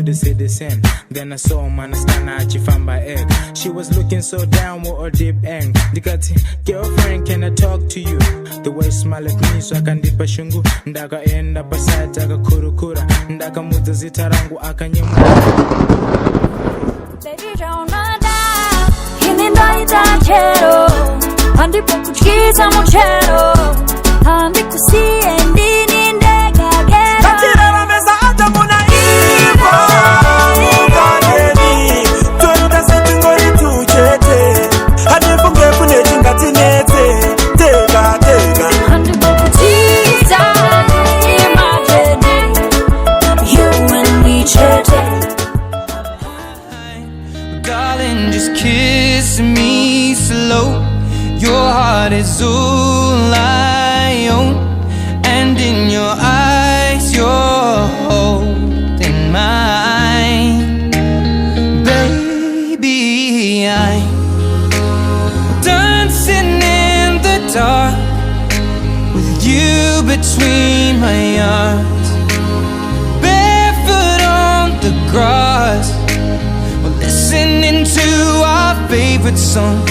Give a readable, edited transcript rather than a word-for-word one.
the city scene. Then I saw man Stana Chifamba egg. She was looking so down with a deep end. Dikati, girlfriend, can I talk to you? The way you smile at me so I can dip a shungu. Ndaka enda beside taka kurukura. Ndaka muta zitarangu akanyemu. Baby jaunada, hinindaita chero. Andi pokuchiza mochero. Andi kusiendi nindega gero. Katirara meza ata muna ipo. Mukadeni, tuenda setingori tuchete. Hanifunge pune chingatinete. Tega, tega. Andi pokuchiza, imagine. You and me chete. Darling, just kiss me slow. Your heart is all I own, and in your eyes you're holding mine. Baby, I'm dancing in the dark with you between my arms, barefoot on the grass, we're listening to our favorite song.